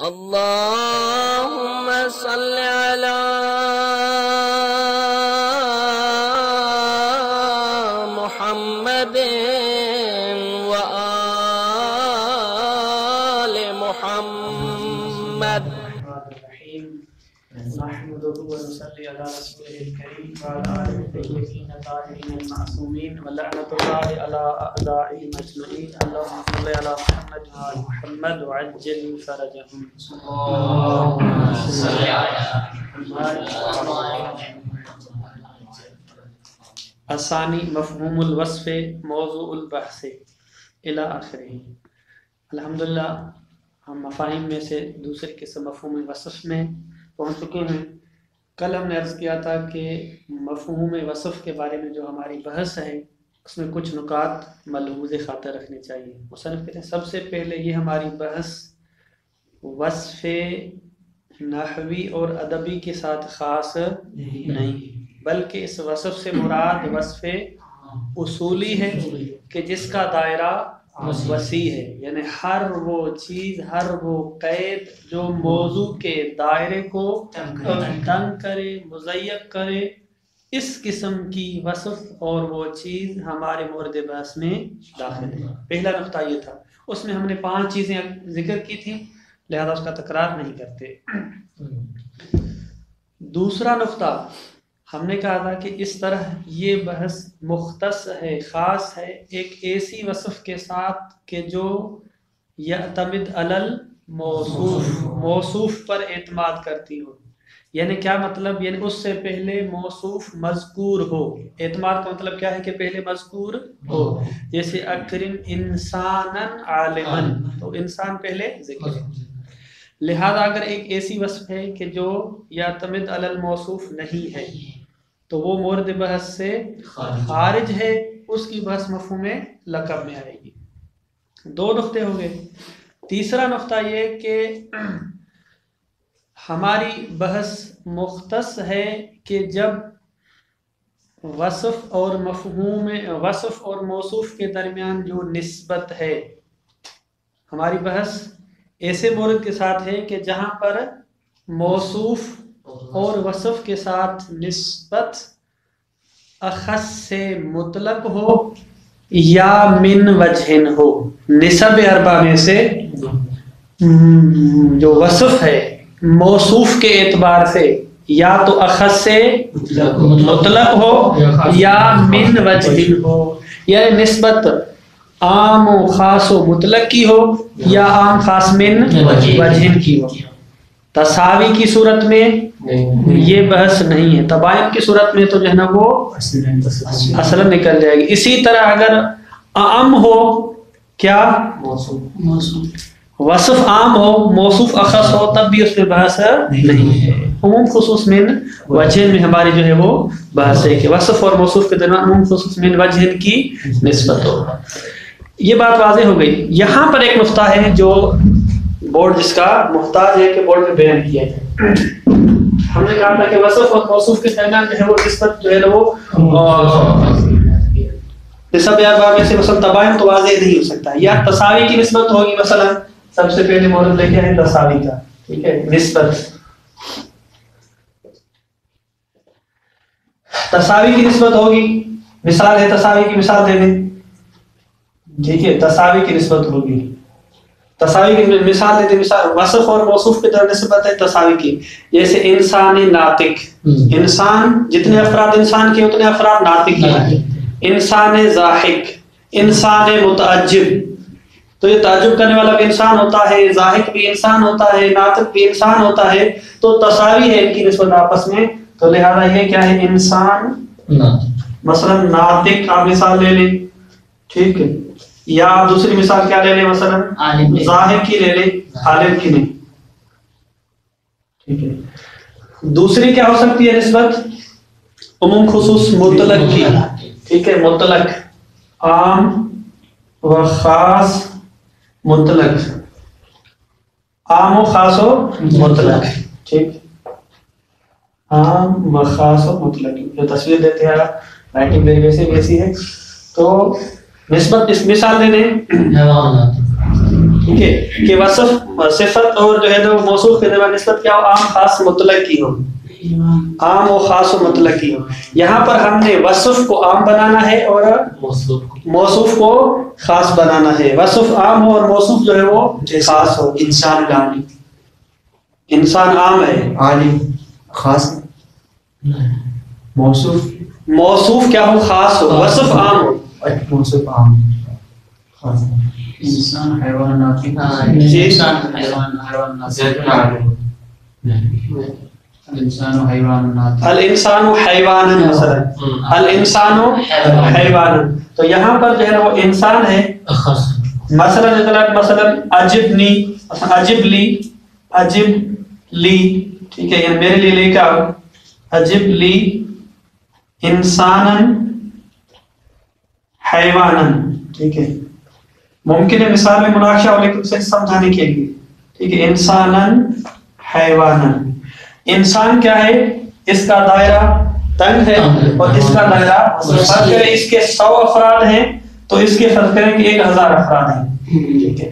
اللهم صل على محمد وآل محمد. نحمده ونصلي على رسوله الكريم وعلى آله الطيبين الطاهرين المعصومين ولعنة الله على أعدائهم أجمعين. اللهم صل على محمد وآل محمد وعجل فرجهم. اللهم صل على محمد. الثاني مفهوم الوصف موضوع البحث الى آخره. الحمدللہ ہم مفاہیم میں سے دوسرے قسم مفہوم وصف میں پہنچ چکے ہیں. کل ہم نے عرض کیا تھا کہ مفہوم وصف کے بارے میں جو ہماری بحث ہے اس میں کچھ نکات ملحوظ خاطر رکھنے چاہیے. مصنف کہتے ہیں سب سے پہلے یہ ہماری بحث وصف نحوی اور ادبی کے ساتھ خاص نہیں، بلکہ اس وصف سے مراد وصف اصولی ہے کہ جس کا دائرہ وسیع ہے، یعنی ہر وہ چیز، ہر وہ قید جو موضوع کے دائرے کو تنگ کرے، مضیق کرے، اس قسم کی وصف اور وہ چیز ہمارے مورد بحث میں داخل ہے. پہلا نقطہ یہ تھا، اس میں ہم نے 5 چیزیں ذکر کی تھیں، لہذا اس کا تکرار نہیں کرتے. دوسرا نقطہ ہم نے کہا تھا کہ اس طرح یہ بحث مختص ہے، خاص ہے ایک ایسی وصف کے ساتھ کہ جو یعتمد علی الموصوف، موصوف پر اعتماد کرتی ہو. یعنی کیا مطلب؟ یعنی اس سے پہلے موصوف مذکور ہو. اعتماد کا مطلب کیا ہے کہ پہلے مذکور ہو. جیسے اکرم انسانا عالما، تو انسان پہلے ذکر ہے. لہذا اگر ایک ایسی وصف ہے کہ جو یعتمد علی الموصوف نہیں ہے تو وہ مورد بحث سے خارج ہے، اس کی بحث مفہوم لقب میں آئے گی. 2 نقطے ہو گئے. تیسرا نقطہ یہ کہ ہماری بحث مختص ہے کہ جب وصف اور مفہوم، وصف اور موصوف کے درمیان جو نسبت ہے، ہماری بحث ایسے مورد کے ساتھ ہے کہ جہاں پر موصوف اور وصف کے ساتھ نسبت اخص سے مطلق ہو یا من وجہن ہو. نسب اربع میں سے جو وصف ہے موصوف کے اعتبار سے یا تو اخص سے مطلق ہو یا من وجہن ہو، یعنی نسبت عام و خاص و مطلق کی ہو یا عام خاص من وجہن کی ہو. تساوی کی صورت میں یہ بحث نہیں ہے، تباین کی صورت میں تو جو ہے نا وہ اصلا نکل جائے گی. اسی طرح اگر عام ہو، کیا وصف عام ہو موصوف اخص ہو، تب بھی اس میں بحث نہیں ہے. عموم خصوص من وجہن میں ہماری جو ہے وہ بحث ہے کہ وصف اور موصوف کے درمیان عموم خصوص من وجہن کی نسبت ہو. یہ بات واضح ہو گئی. یہاں پر ایک نقطہ ہے جو بورڈ جس کا محتاج ہے کہ بورڈ میں بیان کیا جائے. ہم نے کہا تھا کہ وصف اور موصوف کے درمیان جو ہے وہ نسبت جو ہے وہ نسب اربع میں سے مثلا تباین تو واضح نہیں ہو سکتا، یا تساوی کی نسبت ہوگی. مثلا سب سے پہلے مورد لے کے ہے تساوی کا، ٹھیک ہے، نسبت تساوی کی نسبت ہوگی. مثال ہے، تساوی کی مثال دے دیں، ٹھیک ہے، تساوی کی نسبت ہوگی. تساوی کی مثال دیتے، مثال وصف اور موصوف کی طرف نسبت ہے تساوی کی. جیسے انسان ناطق، انسان جتنے افراد انسان کے اتنے افراد ناطق کے ہیں. انسان ضاحک، انسان متعجب، تو یہ تعجب کرنے والا بھی انسان ہوتا ہے، ضاحک بھی انسان ہوتا ہے، ناطق بھی انسان ہوتا ہے. تو تساوی ہے ان کی نسبت آپس میں. تو لہذا یہ کیا ہے؟ انسان مثلا ناطق آپ مثال لے لیں، ٹھیک ہے، یا دوسری مثال کیا لے لیں؟ مثلا ظاہر کی لے لیں، عالم کی نہیں، ٹھیک ہے. دوسری کیا ہو سکتی ہے نسبت؟ عموم خصوص مطلق کی، ٹھیک ہے، مطلق عام و خاص مطلق، عام و خاص و مطلق، ٹھیک، عام و خاص و مطلق. جو تصویر دیتے ہیں رائٹنگ میری ویسی ہے. تو نسبت اس مثال دے دیں، ٹھیک ہے، کہ وصف صفت اور جو ہے نا موصوف کے درمیان نسبت کیا ہو، عام خاص مطلق کی ہو، عام و خاص و مطلق کی ہو. یہاں پر ہم نے وصف کو عام بنانا ہے اور موصوف کو خاص بنانا ہے. وصف عام ہو اور موصوف جو ہے وہ خاص ہو. انسان عالم، انسان عام ہے، عالم خاص، موصوف موصوف کیا ہو، خاص ہو، وصف عام ہو. موصوف عام خاص. انسان حیوانات انسان الانسان حیوانات الانسان حیوانا، مثلا الانسان حیوانا. تو یہاں پر جو ہے نا وہ انسان ہے. مثلا عجبنی، عجب لی، عجب لی، ٹھیک ہے، یعنی میرے لیے لے کے آؤ. عجب لی انسانا حیوانا، ٹھیک ہے. ممکن ہے مثال میں مناقشہ ہو لیکن اسے سمجھانے کے لیے، ٹھیک ہے. انسانا حیوانا، انسان کیا ہے، اس کا دائرہ تنگ ہے اور اس کا دائرہ فرض کریں اس کے 100 افراد ہیں تو اس کے فرض کریں کہ 1000 افراد ہیں. ٹھیک ہے.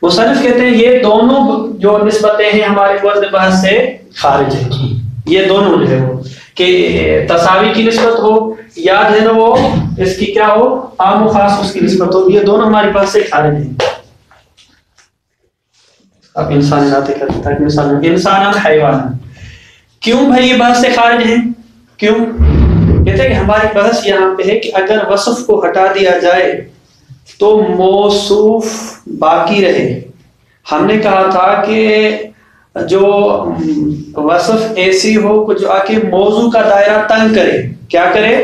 مصنف کہتے ہیں یہ دونوں جو نسبتیں ہیں ہمارے فرض بحث سے خارج ہیں. یہ دونوں جو ہے وہ کہ تساوی کی نسبت ہو یا جو ہے نا وہ اس کی کیا ہو، عام و خاص اس کی نسبت ہو، یہ دونوں ہماری بحث سے خارج ہیں. اب انسان ذاتی کرتا ہے انسان حیوان. کیوں بھائی یہ بحث سے خارج ہیں؟ کیوں؟ کہتے ہیں کہ ہماری بحث یہاں پہ ہے کہ اگر وصف کو ہٹا دیا جائے تو موصوف باقی رہے. ہم نے کہا تھا کہ جو وصف ایسی ہو کہ جو آ کے موضوع کا دائرہ تنگ کرے. کیا کرے؟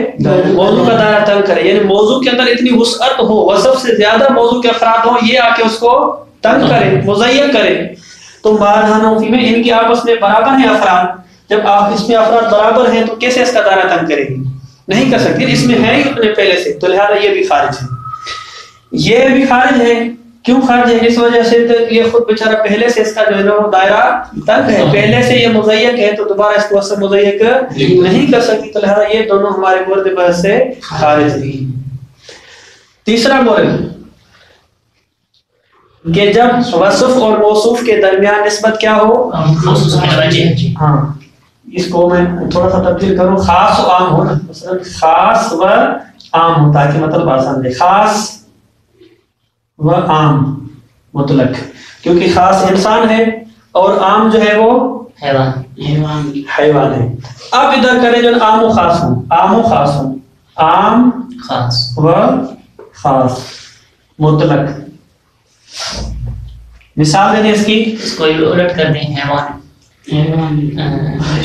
موضوع کا دائرہ تنگ کرے، یعنی موضوع کے اندر اتنی وسعت ہو، وصف سے زیادہ موضوع کے افراد ہوں، یہ آ کے اس کو تنگ کرے، مضیق کرے. تو مارحانوفی میں ان کی آپس میں برابر ہیں افراد. جب آپ اس میں افراد برابر ہیں تو کیسے اس کا دائرہ تنگ کرے گی؟ نہیں کر سکتے. اس میں ہے ہی اتنے پہلے سے، تو لہذا یہ بھی خارج ہے. یہ بھی خارج ہے. کیوں خارج ہے؟ اس وجہ سے یہ خود بیچارہ پہلے سے اس کا جو ہے نا دائرہ تنگ ہے، پہلے سے یہ مضیق ہے، تو دوبارہ اس کو وصف مضیق نہیں کر سکتی. تو لہذا یہ دونوں ہمارے مورد بحث سے خارج ہیں. تیسرا مورد کہ جب وصف اور موصوف کے درمیان نسبت کیا ہو، ہاں اس کو میں تھوڑا سا تبدیل کروں، خاص و عام ہو نا، مثلا خاص و عام ہو تاکہ مطلب آسان ہے. خاص و عام مطلق، کیونکہ خاص انسان ہے اور عام جو ہے وہ حیوان ہے. اب ادھر کریں جو عام و خاص ہوں، عام و خاص ہوں، عام خاص و خاص مطلق. مثال دیں اس کی، اس کو الٹ کر دیں حیوان.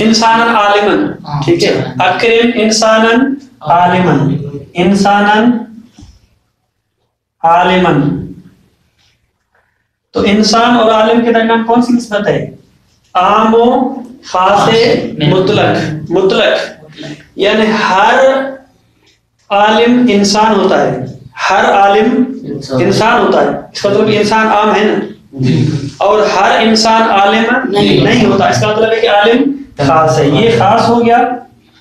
انسانا عالمن، ٹھیک ہے. اکرم انسانا عالمن، انسانا عالمن. تو انسان اور عالم کے درمیان کون سی نسبت ہے؟ عام و خاص مطلق. مطلق یعنی ہر عالم انسان ہوتا ہے، ہر عالم انسان ہوتا ہے. اس کا مطلب انسان عام ہے نا، اور ہر انسان عالم نہیں ہوتا. اس کا مطلب ہے کہ عالم خاص ہے. یہ خاص ہو گیا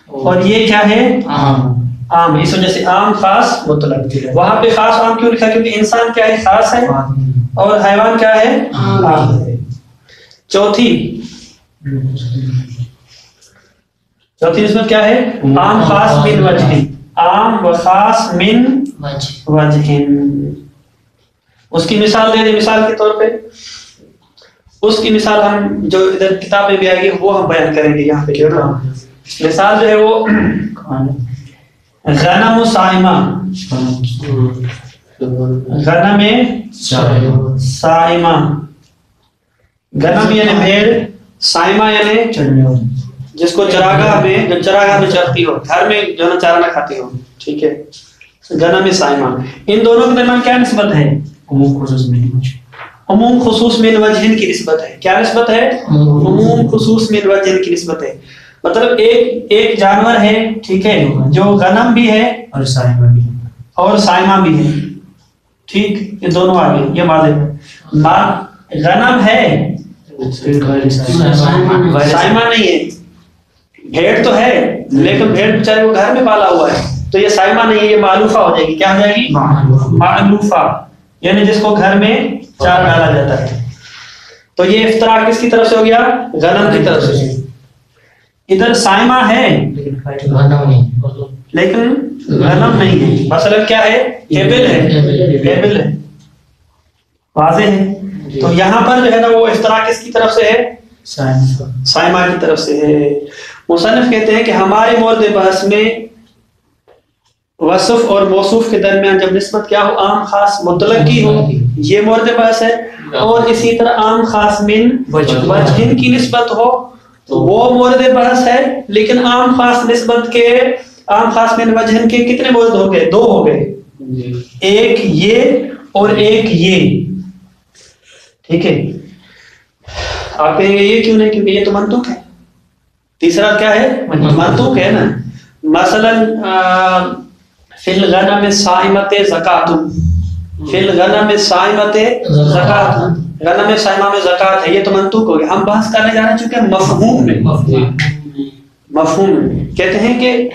اور یہ کیا ہے؟ عام. اس وجہ سے عام خاص مطلق. وہاں پہ خاص عام کیوں لکھا؟ کیونکہ انسان کیا ہے؟ خاص ہے اور حیوان کیا ہے؟ عام ہے. چوتھی نسبت کیا ہے؟ عام خاص من وجہ. عام و خاص من وجہ. اس کی مثال دے دیں. مثال کے طور پہ اس کی مثال ہم جو ادھر کتاب میں بھی آئے گی وہ ہم بیان کریں گے. یہاں پہ جو نا مثال جو ہے وہ غنم صائمہ. غنم صائمہ، غنم یعنی بھیڑ، صائمہ یعنی جس کو چراگاہ میں چرتی ہو، گھر میں جو نا چارنا کھاتی ہو. ٹھیک ہے. غنم صائمہ. ان دونوں کے درمیان کیا نسبت ہے؟ عموم خصوص من وجہ کی نسبت ہے. کیا نسبت ہے؟ عموم خصوص من وجہ کی نسبت ہے. مطلب ایک جانور ہے، ٹھیک ہے، جو غنم بھی ہے اور صائمہ بھی ہے. ٹھیک، یہ دونوں آگے یہ واضح ہے. غنم ہے، صائمہ نہیں ہے. بھیڑ تو ہے لیکن بھیڑ بیچارے وہ گھر میں پالا ہوا ہے، تو یہ صائمہ نہیں ہے، یہ معلوفہ ہو جائے گی. کیا ہو جائے گی؟ معلوفہ، یعنی جس کو گھر میں 4 ڈالا جاتا ہے. تو یہ افتراء کس کی طرف سے ہو گیا؟ غنم کی طرف سے. ادھر سائمہ ہے لیکن غنم نہیں ہے. مثلا کیا ہے؟ ایبل ہے. واضح ہے. تو یہاں پر جو ہے نا وہ افتراء کس کی طرف سے ہے؟ سائمہ کی طرف سے ہے. مصنف کہتے ہیں کہ ہمارے مورد بحث میں وصف اور موصوف کے درمیان جب نسبت کیا ہو؟ عام خاص مطلق کی ہو، یہ مورد بحث ہے. اور اسی طرح عام خاص من وجہن کی نسبت ہو تو وہ مورد بحث ہے. لیکن عام خاص نسبت کے عام خاص من وجہن کے کتنے مورد ہو گئے؟ 2 ہو گئے. ایک یہ اور ایک یہ. ٹھیک ہے. آپ کہیں گے یہ کیوں نہیں؟ کیونکہ یہ تو منطوق ہے. تیسرا کیا ہے؟ منطوق ہے نا. مثلا فی الغنم صائمۃ زکات، فی الغنم صائمۃ زکات، غنم صائمہ میں زکات ہے، یہ تو منطوق ہو گیا. ہم بحث کرنے جا رہے ہیں چونکہ مفہوم میں، مفہوم میں کہتے ہیں کہ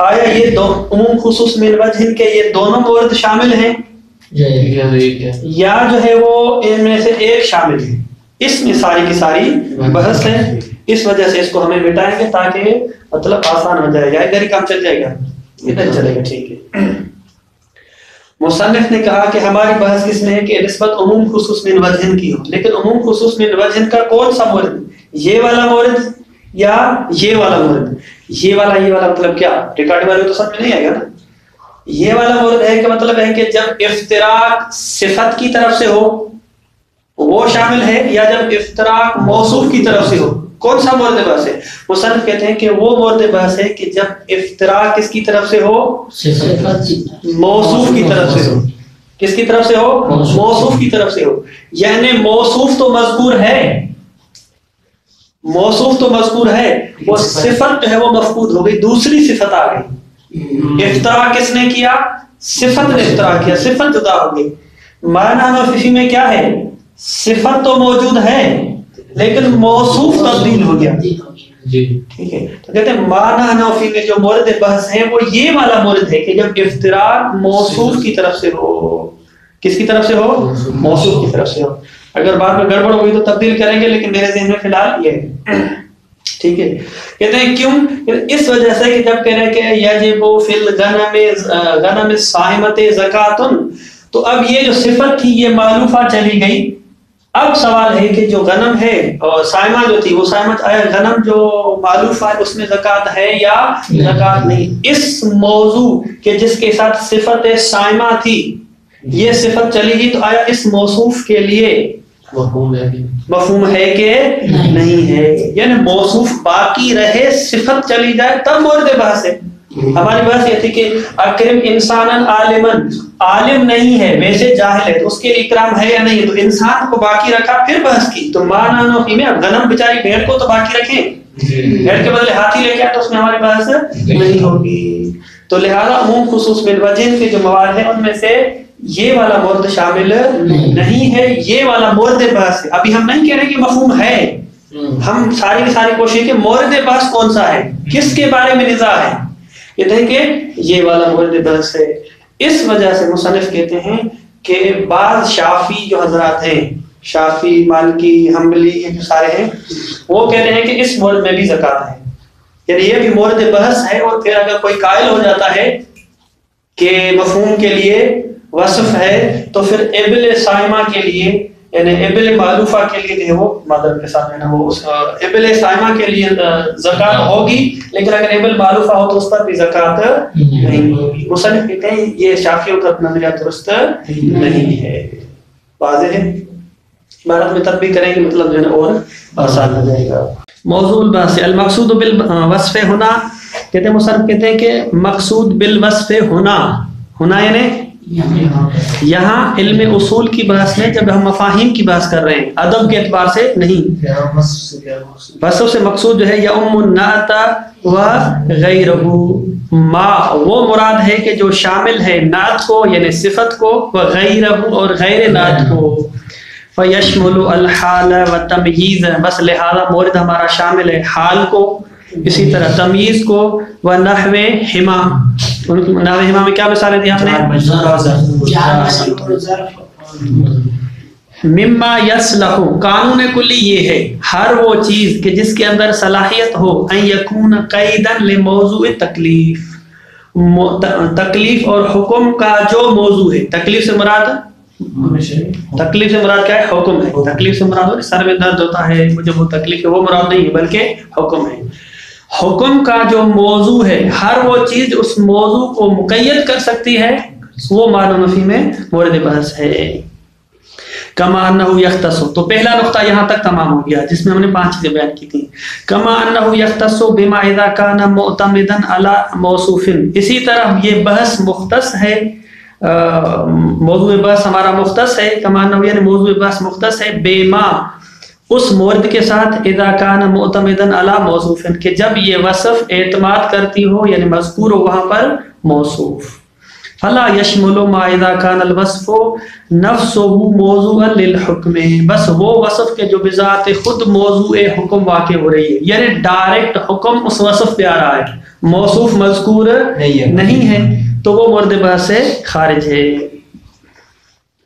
آیا یہ دو عموم خصوص من وجہ کے یہ دونوں مورد شامل ہیں یا جو ہے وہ ان میں سے ایک شامل ہے. اس میں ساری کی ساری بحث ہے. اس وجہ سے اس کو ہمیں مٹائیں گے تاکہ مطلب آسان ہو جائے گا. ادھر ہی کام چل جائے گا، ادھر چلے گا. ٹھیک ہے. مصنف نے کہا کہ ہماری بحث کس میں ہے کہ نسبت عموم خصوص من وجہ کی ہو. لیکن عموم خصوص من وجہ کا کون سا مورد؟ یہ والا مورد یا یہ والا مورد؟ یہ والا مطلب کیا؟ ریکارڈنگ والے تو سمجھ نہیں آئے گا نا. یہ والا مورد ہے کہ مطلب ہے کہ جب افتراق صفت کی طرف سے ہو وہ شامل ہے، یا جب افتراق موصوف کی طرف سے ہو. کون سا مورد بحث ہے؟ مصنف کہتے ہیں کہ وہ مورد بحث ہے کہ جب افتراق کس کی طرف سے ہو؟ موصوف کی طرف سے ہو. کس کی طرف سے ہو؟ موصوف کی طرف سے ہو. یعنی موصوف تو مذکور ہے، موصوف تو مذکور ہے، وہ صفت جو ہے وہ مفقود ہو گئی، دوسری صفت آ گئی. افتراء کس نے کیا؟ صفت نے افتراء کیا، صفت جدا ہو گئی. معنی نفی میں کیا ہے؟ صفت تو موجود ہے لیکن موصوف تبدیل ہو گیا. ٹھیک ہے. تو کہتے ہیں معنی نفی میں جو مورد بحث ہے وہ یہ والا مورد ہے کہ جب افتراء موصوف کی طرف سے ہو. کس کی طرف سے ہو؟ موصوف کی طرف سے ہو. اگر بعد میں گڑبڑ ہوئی تو تبدیل کریں گے، لیکن میرے ذہن میں فی الحال یہ ہے. ٹھیک ہے. کہتے ہیں کیوں؟ اس وجہ سے کہ جب کہہ رہے کہ یجب فی الغنم صائمۃ زکات، تو اب یہ جو صفت تھی یہ معلوفہ چلی گئی. اب سوال ہے کہ جو غنم ہے اور صائمہ جو تھی وہ صائمہ آیا غنم جو معلوفہ ہے اس میں زکات ہے یا زکات نہیں؟ اس موضوع کے جس کے ساتھ صفت صائمہ تھی یہ صفت چلی گئی، تو آیا اس موصوف کے لیے مفہوم ہے کہ نہیں ہے؟ یعنی موصوف باقی رہے، صفت چلی جائے تب مورد بحث ہے. ہماری بحث یہ تھی کہ اکرم انسانن عالمن، عالم نہیں ہے ویسے جاہل ہے تو اس کے لیے اکرام ہے یا نہیں ہے؟ تو انسان کو باقی رکھا پھر بحث کی. تو معنی نفی میں غنم بیچاری بھیڑ کو تو باقی رکھیں، بھیڑ کے بدلے ہاتھی لے کے آئے تو اس میں ہماری بحث نہیں ہوگی. تو لہذا عموم خصوص من وجہ کے جو مواد ہیں ان میں سے یہ والا مورد شامل نہیں ہے، یہ والا مورد بحث ہے. ابھی ہم نہیں کہہ رہے کہ مفہوم ہے، ہم ساری کی ساری کوشش کہ مورد بحث کون سا ہے، کس کے بارے میں نزاع ہے. یہ دیکھیں کہ یہ والا مورد بحث ہے. اس وجہ سے مصنف کہتے ہیں کہ بعض شافی جو حضرات ہیں، شافی، مالکی، حنبلی، یہ جو سارے ہیں، وہ کہتے ہیں کہ اس مورد میں بھی زکات ہے. یعنی یہ بھی مورد بحث ہے. اور پھر اگر کوئی قائل ہو جاتا ہے کہ مفہوم کے لیے وصف ہے تو پھر ابل صائمہ کے لیے یعنی ابل معلوفہ کے لیے جو ہے وہ مادر کے ساتھ ہے وہ ابل صائمہ کے لیے زکات ہوگی، لیکن اگر ابل معلوفہ ہو تو اس پر بھی زکات نہیں ہوگی. مصنف کہتے ہیں یہ شافعیوں کا نظریہ درست نہیں ہے. واضح ہے. عبارت میں تطبیق کریں گے مطلب جو ہے اور آسان ہو جائے گا. موضوع البحث المقصود بالوصف ہونا. کہتے ہیں مصنف کہتے ہیں کہ مقصود بالوصف ہونا یعنی یہاں علم اصول کی بحث میں جب ہم مفاہیم کی بحث کر رہے ہیں ادب کے اعتبار سے نہیں. وصف سے مقصود جو ہے یعم النعت و غیرہ، ما وہ مراد ہے کہ جو شامل ہے نعت کو یعنی صفت کو، وغیرہ اور غیر نعت کو. فیشمل الحال و تمییز، بس لہذا مورد ہمارا شامل ہے حال کو، اسی طرح تمییز کو، و نحو حما. نحو حما میں کیا مثالیں دی آپ نے؟ مما یصلح، قانون کلی یہ ہے ہر وہ چیز کہ جس کے اندر صلاحیت ہو ان یکون قیدا لموضوع تکلیف، تکلیف اور حکم کا جو موضوع ہے. تکلیف سے مراد کیا ہے؟ حکم ہے. تکلیف سے مراد سر میں درد ہوتا ہے مجھے وہ تکلیف ہے، وہ مراد نہیں ہے بلکہ حکم ہے. حکم کا جو موضوع ہے ہر وہ چیز اس موضوع کو مقید کر سکتی ہے، وہ معنی نفی میں مورد بحث ہے. کما انہ یختص، تو پہلا نقطہ یہاں تک تمام ہو گیا جس میں ہم نے 5 چیزیں بیان کی تھیں. کما انہ یختص بما اذا کان معتمدا علی موصوف، اسی طرح یہ بحث مختص ہے، موضوع بحث ہمارا مختص ہے. کما انہ یعنی موضوع بحث مختص ہے بما، اس مورد کے ساتھ اذا کان معتمدا علی موصوف، کہ جب یہ وصف اعتماد کرتی ہو یعنی مذکور ہو وہاں پر موصوف. فلا یشمل ما اذا کان الوصف نفسه موضوعا للحکم، بس وہ وصف کے جو بذات خود موضوع حکم واقع ہو رہی ہے، یعنی ڈائریکٹ حکم اس وصف پہ آ رہا ہے، موصوف مذکور نہیں ہے تو وہ مورد بحث سے خارج ہے.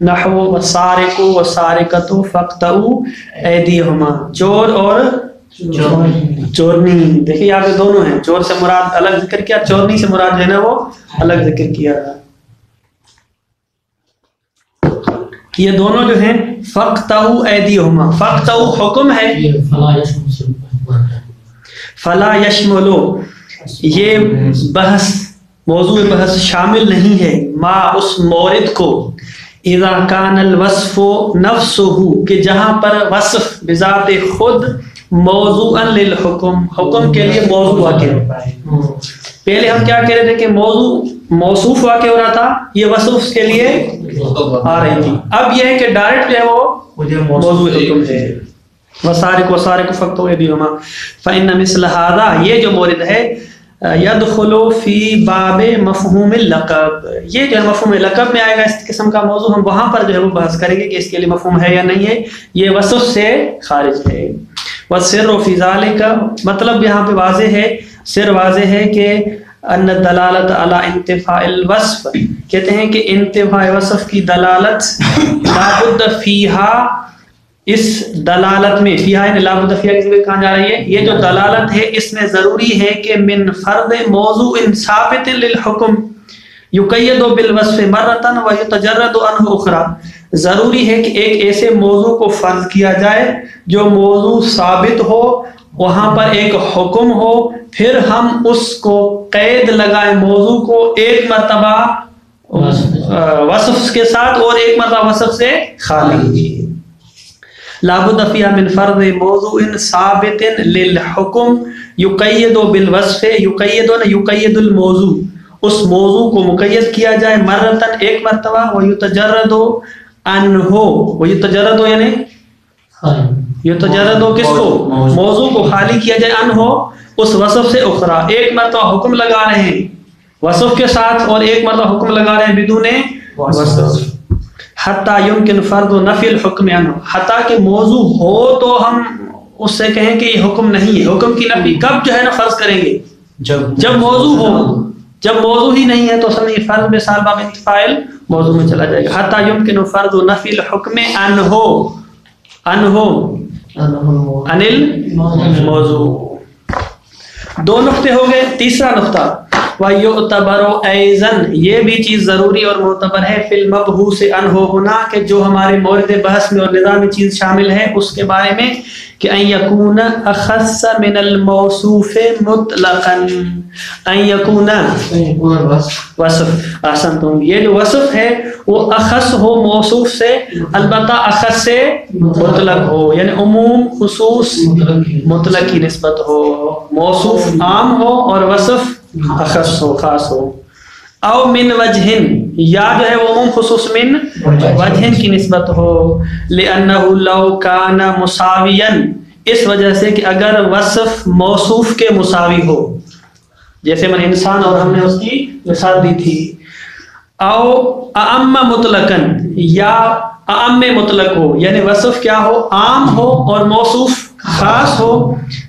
نحو والسارق والسارقۃ فاقطعوا ایدیہما، چور اور چورنی. دیکھیں یہاں پہ دونوں ہیں، چور سے مراد الگ ذکر کیا، چورنی سے مراد جو ہے نا وہ الگ ذکر کیا. یہ دونوں جو ہیں فاقطعوا ایدیہما، فاقطعوا حکم ہے، فلا یشملو یہ بحث موضوع بحث شامل نہیں ہے ما اس مورد کو اذا کان الوصف نفسه، کہ جہاں پر وصف بذات خود موضوعا للحکم، حکم کے لیے موضوع واقع ہوتا ہے. پہلے ہم کیا کہہ رہے تھے کہ موضوع موصوف واقع ہو رہا تھا، یہ وصف اس کے لیے آ رہی تھی. اب یہ ہے کہ ڈائریکٹ جو ہے وہ موضوع حکم ہے. وسارق وسارق فاقطعوا ایدیہما فإن مثل هذا، یہ جو مورد ہے یدخل فی باب مفہوم اللقب، یہ جو ہے مفہوم لقب میں آئے گا اس قسم کا موضوع. ہم وہاں پر جو ہے وہ بحث کریں گے کہ اس کے لیے مفہوم ہے یا نہیں ہے، یہ وصف سے خارج ہے. والسر فی ذالک، مطلب یہاں پہ واضح ہے، سر واضح ہے کہ ان دلالت علی انتفاء الوصف، کہتے ہیں کہ انتفاء وصف کی دلالت لابد فیہا، اس دلالت میں فیہا یعنی لابد فیہا کی جگہ کہاں جا رہی ہے، یہ جو دلالت ہے اس میں ضروری ہے کہ من فرض موضوع ثابت للحکم یقید بالوصف مرتن و یتجرد عنہ اخرى، ضروری ہے کہ ایک ایسے موضوع کو فرض کیا جائے جو موضوع ثابت ہو، وہاں پر ایک حکم ہو، پھر ہم اس کو قید لگائیں موضوع کو ایک مرتبہ وصف کے ساتھ اور ایک مرتبہ وصف سے خالی. لابد فیہا من فرض موضوع ثابت للحکم یقید بالوصف، یقید الموضوع، اس موضوع کو مقید کیا جائے مرتن ایک مرتبہ، ویتجرد عنہ، ویتجرد یعنی یتجرد کس کو، موضوع کو خالی کیا جائے، عنہ اس وصف سے اخرى، ایک مرتبہ حکم لگا رہے ہیں وصف کے ساتھ اور ایک مرتبہ حکم لگا رہے ہیں بدون وصف. حتی یمکن فرض نفی الحکم عنہ، حتیٰ کہ موضوع ہو تو ہم اس سے کہیں کہ یہ حکم نہیں ہے. حکم کی نفی کب جو ہے نا فرض کریں گے، جب موضوع ہو. جب موضوع ہی نہیں ہے تو اصل میں فرض میں سال باب انتفاع موضوع میں چلا جائے گا. حتی یمکن فرض نفی الحکم عنہ، عن الموضوع. 2 نقطے ہو گئے. تیسرا نقطہ وَيُعْتَبَرُ أَيْضًا، یہ بھی چیز ضروری اور معتبر ہے فی المبحوث عنہ ہونا، کہ جو ہمارے مورد بحث میں اور نظام چیز شامل ہے اس کے بارے میں، کہ ان یکون اخص من الموصوف مطلقا، ان یکون وصف، احسنتم، یہ جو وصف ہے وہ اخص ہو موصوف سے، البتہ اخص سے مطلق ہو، یعنی عموم خصوص مطلق کی نسبت ہو، موصوف عام ہو اور وصف اخص ہو، خاص ہو. او من وجہن، یا جو ہے وہ عموم خصوص من وجہن کی نسبت ہو، لأنہ لو کان مساویا، اس وجہ سے کہ اگر وصف موصوف کے مساوی ہو، جیسے من انسان اور ہم نے اس کی مثال دی تھی، او اعم مطلقن یا اعم مطلق ہو، یعنی وصف کیا ہو؟ عام ہو اور موصوف خاص ہو،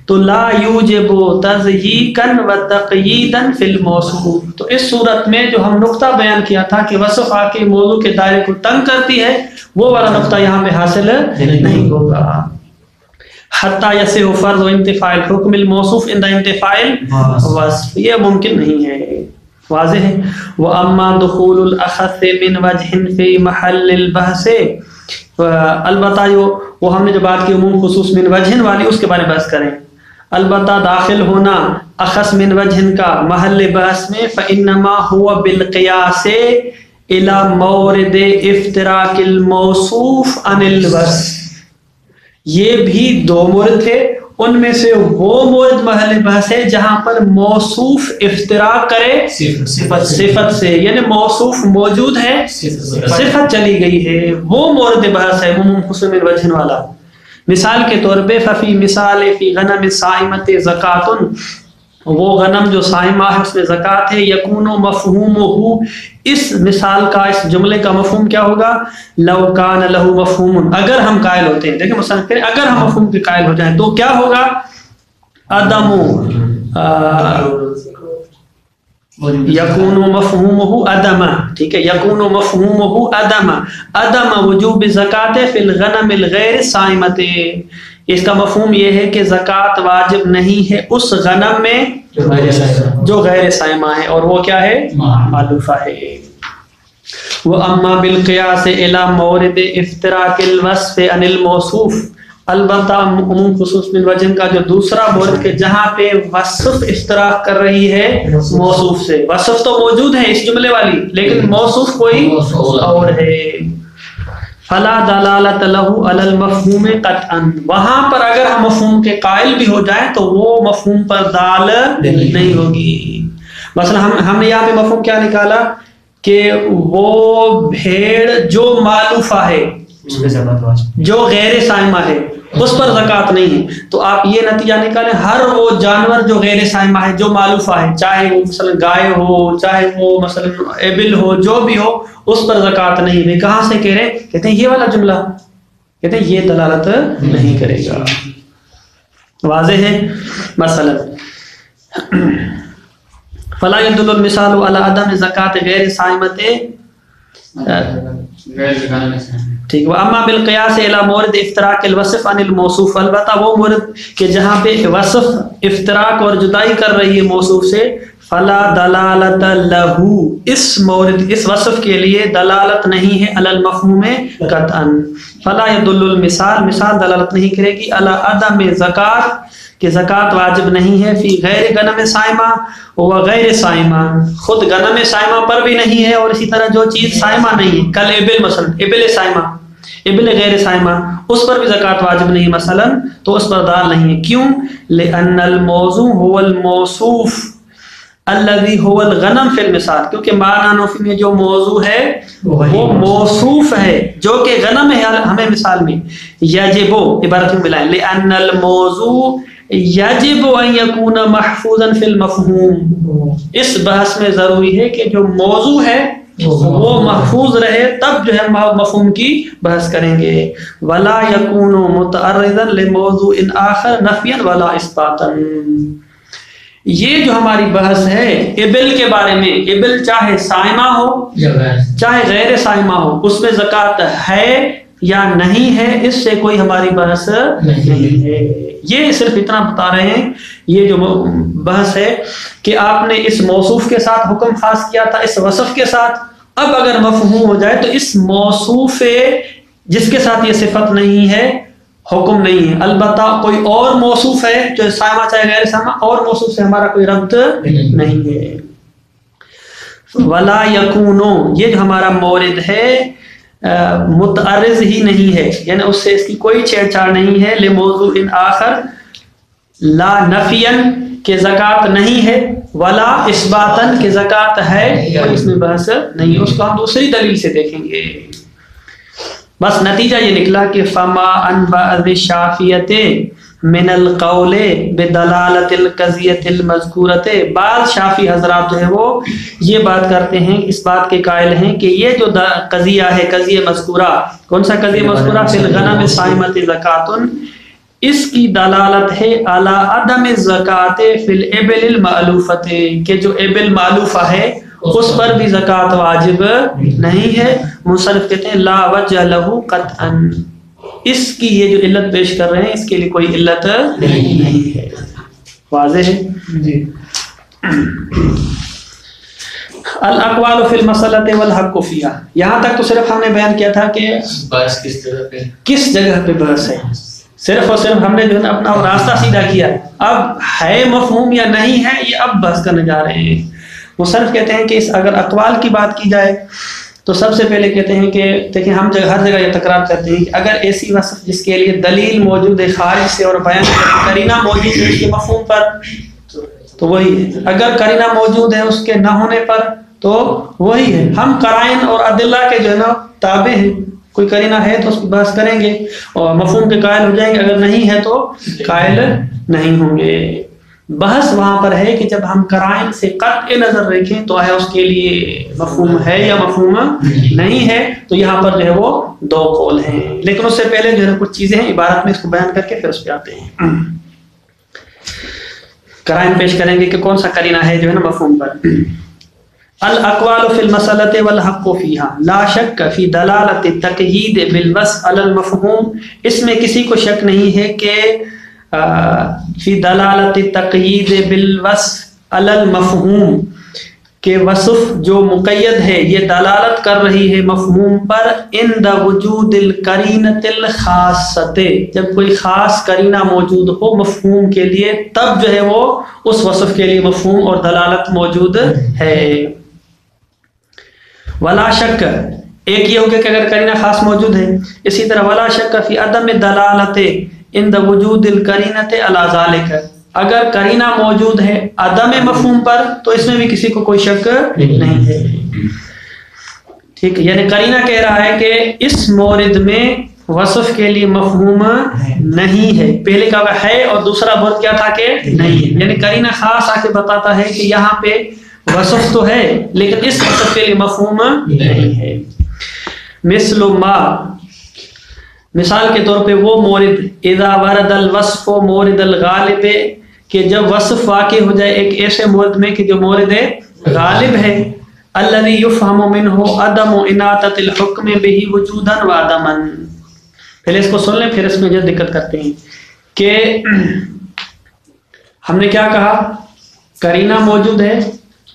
تو لا یوجب تضییقا و تقییدا فی الموصوف، تو اس صورت میں جو ہم نقطہ بیان کیا تھا کہ وصف آ کے موضوع کے دائرے کو تنگ کرتی ہے، وہ والا نقطہ یہاں پہ حاصل نہیں ہوگا. حتی یصح فرض و انتفاع الحکم الموصوف عند انتفاع الوصف، یہ ممکن نہیں ہے. واضح ہے. وَأَمَّا دُخُولُ الْأَخَصِّ مِنْ وَجْهٍ فِي مَحَلِّ الْبَحْثِ، البتہ وہ ہم نے جو بات کی عموم خصوص من وجہن والی، اس کے بارے میں بحث کریں. البتہ داخل ہونا اخص من وجہن کا محل بحث میں فَإِنَّمَا هُوَ بِالْقِيَاسِ إِلَى مَوْرِدِ افتراق الموصوف عن الوصف، یہ بھی دو مورد تھے، ان میں سے وہ مورد محل بحث ہے جہاں پر موصوف افتراق کرے صفت سے، یعنی موصوف موجود ہے صفت چلی گئی ہے، وہ مورد بحث ہے عموم خصوص من وجہن والا. مثال کے طور پہ ففی مثال فی غنم صائمت زکاتن، وہ غنم جو صائمہ ہے اس میں زکات ہے. یکون مفہومہ، اس مثال کا، اس جملے کا مفہوم کیا ہوگا؟ لو کان لہ مفہوم، اگر ہم قائل ہوتے ہیں، دیکھیں مثلا کریں اگر ہم مفہوم کے قائل ہو جائیں تو کیا ہوگا؟ عدم یکون مفہومہ عدم، ٹھیک ہے، یکون مفہومہ عدم، عدم وجوب زکات فی الغنم الغیر صائمت، اس کا مفہوم یہ ہے کہ زکوٰۃ واجب نہیں ہے اس غنم میں جو غیر صائمہ ہے، اور وہ کیا ہے؟ معلوفہ ہے. وَأَمَّا بِالْقِيَاسِ إِلَى مَوْرِدِ افتراق الوصف عن الموصوف، البتہ عموم خصوص من وجہن کا جو دوسرا مورد کہ جہاں پہ وصف افتراق کر رہی ہے موصوف سے، وصف تو موجود ہے اس جملے والی لیکن موصوف کوئی اور ہے. فلا دلالت لہ علی المفہوم قطعا، وہاں پر اگر ہم مفہوم کے قائل بھی ہو جائیں تو وہ مفہوم پر دال نہیں ہوگی. مثلا ہم نے یہاں پہ مفہوم کیا نکالا کہ وہ بھیڑ جو معلوفہ ہے، جو غیر صائمہ ہے، اس پر زکوٰۃ نہیں ہے، تو آپ یہ نتیجہ نکالیں ہر وہ جانور جو غیر صائمہ ہے، جو معلوفہ ہے، چاہے وہ مثلا گائے ہو، چاہے وہ مثلا ایبل ہو، جو بھی ہو، اس پر زکوٰۃ نہیں ہے. کہاں سے کہہ رہے؟ کہتے ہیں یہ والا جملہ، کہتے ہیں یہ دلالت نہیں کرے گا. واضح ہے. مثلا فلا يدل المثال على عدم زکوٰۃ غیر صائمۃ، ٹھیک. واما بالقیاس الی مورد افتراق الوصف عن الموصوف، البتہ وہ مورد کہ جہاں پہ وصف افتراق اور جدائی کر رہی ہے موصوف سے، فلا دلالت لہ، اس مورد اس وصف کے لیے دلالت نہیں ہے علی المفہوم قطعا. فلا يدل المثال، مثال دلالت نہیں کرے گی علی عدم زکوٰۃ، کہ زکوٰۃ واجب نہیں ہے، فی غیر غنم صائمہ و غیر صائمہ، خود غنم صائمہ پر بھی نہیں ہے اور اسی طرح جو چیز صائمہ نہیں ہے، کل ابل، مثلا ابل صائمہ، ابل غیر صائمہ، اس پر بھی زکوٰۃ واجب نہیں مثلا، تو اس پر دال نہیں ہے. کیوں؟ لأن الموضوع هو الموصوف الذي هو الغنم فی المثال، کیونکہ معنی نفی میں جو موضوع ہے وہ موصوف ہے جو کہ غنم ہے ہمیں مثال میں. یجب، عبارت میں ملائیں، لأن الموضوع یجب ان یکون محفوظا فی المفہوم، اس بحث میں ضروری ہے کہ جو موضوع ہے وہ محفوظ رہے، تب جو ہے مفہوم کی بحث کریں گے. ولا یکون متعرضا لموضوع آخر نفیا ولا اثباتا، یہ جو ہماری بحث ہے ابل کے بارے میں، ابل چاہے صائمہ ہو چاہے غیر صائمہ ہو، اس میں زکوٰۃ ہے یا نہیں ہے، اس سے کوئی ہماری بحث نہیں ہے. یہ صرف اتنا بتا رہے ہیں، یہ جو بحث ہے کہ آپ نے اس موصوف کے ساتھ حکم خاص کیا تھا، اس وصف کے ساتھ، اب اگر مفہوم ہو جائے تو اس موصوف جس کے ساتھ یہ صفت نہیں ہے حکم نہیں ہے. البتہ کوئی اور موصوف ہے جو صائمہ چاہے غیر صائمہ، اور موصوف سے ہمارا کوئی ربط نہیں ہے. ولا یکونو، یہ جو ہمارا مورد ہے متعرض ہی نہیں ہے، یعنی اس سے اس کی کوئی چھیڑ چھاڑ نہیں ہے، لموضوع آخر، لا نفین کہ زکوٰۃ نہیں ہے، ولا اثباتن کہ زکوٰۃ ہے، کوئی اس میں بحث نہیں ہے. اس کو ہم دوسری دلیل سے دیکھیں گے. بس نتیجہ یہ نکلا کہ فما عن بعض الشافعیۃ من القول بدلالت القضیۃ المذکورۃ. بعض شافی حضرات جو ہے وہ یہ بات کرتے ہیں، اس بات کے قائل ہیں کہ یہ جو قضیہ ہے، قضیہ مذکورہ، کون سا قضیہ مذکورہ؟ فی الغنم الصائمۃ زکاۃ، اس کی دلالت ہے علی عدم الزکاۃ فی الابل المألوفۃ، کہ جو ابل معلوفہ ہے اس پر بھی زکوٰۃ واجب نہیں ہے. مصنف کہتے ہیں لا وجہ لہ قطعا، اس کی یہ جو علت پیش کر رہے ہیں اس کے لیے کوئی علت نہیں ہے. واضح ہے جی. الاقوال فی المسألۃ والحق فیہا، یہاں تک تو صرف ہم نے بیان کیا تھا کہ بحث کس جگہ پہ بحث ہے، صرف اور صرف ہم نے جو ہے نا اپنا راستہ سیدھا کیا. اب ہے مفہوم یا نہیں ہے یہ اب بحث کرنے جا رہے ہیں. مصنف کہتے ہیں کہ اس اگر اقوال کی بات کی جائے تو سب سے پہلے کہتے ہیں کہ دیکھیں ہم ہر جگہ یہ تکرار کرتے ہیں کہ اگر ایسی وصف جس کے لیے دلیل موجود ہے خارج سے اور بیان قرینہ موجود ہے اس کے مفہوم پر تو وہی ہے، اگر قرینہ موجود ہے اس کے نہ ہونے پر تو وہی ہے. ہم قرائن اور ادلہ کے جو ہے نا تابع ہیں، کوئی قرینہ ہے تو اس کی بحث کریں گے اور مفہوم کے قائل ہو جائیں گے، اگر نہیں ہے تو قائل نہیں ہوں گے. بحث وہاں پر ہے کہ جب ہم قرائن سے قطع نظر رکھیں تو آیا اس کے لیے مفہوم ہے یا مفہوم نہیں ہے، تو یہاں پر جو ہے وہ دو قول ہیں. لیکن اس سے پہلے جو ہے کچھ چیزیں ہیں عبارت میں اس کو بیان کر کے پھر اس پہ آتے ہیں. قرائن پیش کریں گے کہ کون سا قرینہ ہے جو ہے نا مفہوم پر. الاقوال فی المسألۃ والحق فیہا لا شک فی دلالت التقیید بالوصف علی المفہوم، اس میں کسی کو شک نہیں ہے کہ فی دلالت التقیید بالوصف علی المفہوم، کہ وصف جو مقید ہے یہ دلالت کر رہی ہے مفہوم پر عند وجود القرینۃ الخاصۃ، جب کوئی خاص قرینہ موجود ہو مفہوم کے لیے تب جو ہے وہ اس وصف کے لیے مفہوم اور دلالت موجود ہے. ولا شک، ایک یہ ہو گیا کہ اگر قرینہ خاص موجود ہے. اسی طرح ولا شک فی عدم دلالت عند وجود القرینۃ علی ذلک، اگر قرینہ موجود ہے عدم مفہوم پر تو اس میں بھی کسی کو کوئی شک نہیں ہے. ٹھیک ہے، یعنی قرینہ کہہ رہا ہے کہ اس مورد میں وصف کے لیے مفہوم نہیں ہے. پہلے کا ہے اور دوسرا مورد کیا تھا کہ نہیں ہے، یعنی قرینہ خاص آ کے بتاتا ہے کہ یہاں پہ وصف تو ہے لیکن اس وصف کے لیے مفہوم نہیں ہے. مثل ما، مثال کے طور پہ وہ مورد اذا ورد الوصف مورد الغالب، کہ جب وصف واقع ہو جائے ایک ایسے مورد میں کہ جو مورد غالب ہے، الذي يفهم منه عدم اناطۃ الحکم به وجودا وعدما. پہلے اس کو سن لیں پھر اس میں جو دقت کرتے ہیں کہ ہم نے کیا کہا، قرینہ موجود ہے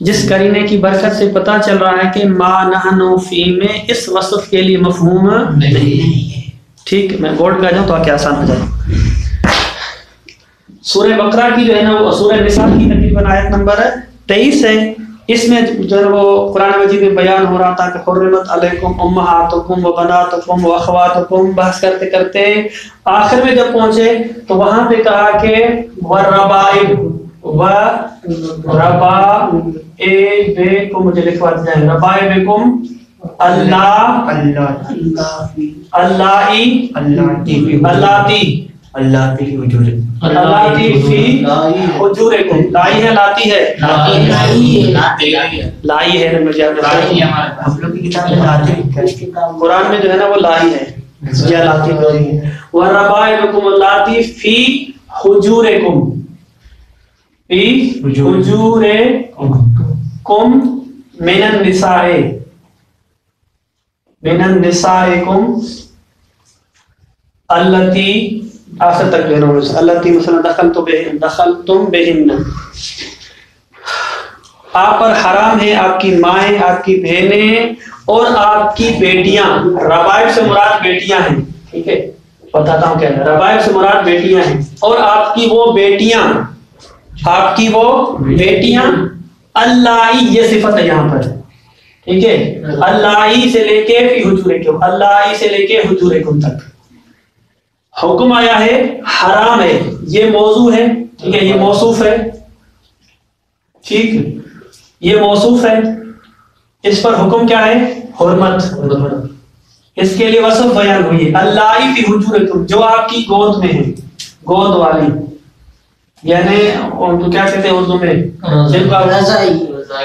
جس قرینے کی برکت سے پتہ چل رہا ہے کہ ما نحن فی میں اس وصف کے لیے مفہوم نہیں ہے. ٹھیک، میں بورڈ پہ آ جاؤں تو آگے آسان ہو جائے. سورہ بقرہ کی جو ہے نا وہ سورہ نساء کی تقریباً آیت نمبر 23 ہے. اس میں جو ہے وہ قرآن مجید میں بیان ہو رہا تھا کہ حرمت علیکم امہاتکم و بناتکم و اخواتکم، بحث کرتے کرتے آخر میں جب پہنچے تو وہاں پہ کہا کہ وربائب مجھے لکھوا دیا ہے، ربائبکم اللہ اللہ کی وجود اللاتی فی حجورکم، لائی ہے لاتی ہے لائی ہے ہم لوگ کی کتاب میں لاتی، قرآن میں جو ہے نا وہ لائی ہے یا لاتی ہے. وربائبکم اللاتی فی حجورکم، فی حجورکم من النساء، من النسائکم اللاتی، آخر تک جو ہے نا اللاتی مثلا دخلتم بہن، آپ پر حرام ہے آپ کی مائیں، آپ کی بہنیں اور آپ کی بیٹیاں. ربائب سے مراد بیٹیاں ہیں. ٹھیک ہے، بتاتا ہوں کیا ہے. ربائب سے مراد بیٹیاں ہیں اور آپ کی وہ بیٹیاں، آپ کی وہ بیٹیاں اللہ، یہ صفت ہے یہاں پر. ٹھیک ہے، اللہ سے لے کے فی حجورکم، اللہ سے لے کے حجورکم تک حکم آیا ہے حرام ہے. یہ موضوع ہے، ٹھیک ہے، یہ موصوف ہے. ٹھیک، یہ موصوف ہے، اس پر حکم کیا ہے؟ حرمت. اس کے لیے وصف بیان ہوئی ہے اللہ فی حجورکم، جو آپ کی گود میں ہے، گود والی، یعنی ان کو کیا کہتے ہیں اردو میں، جن کا رضائی،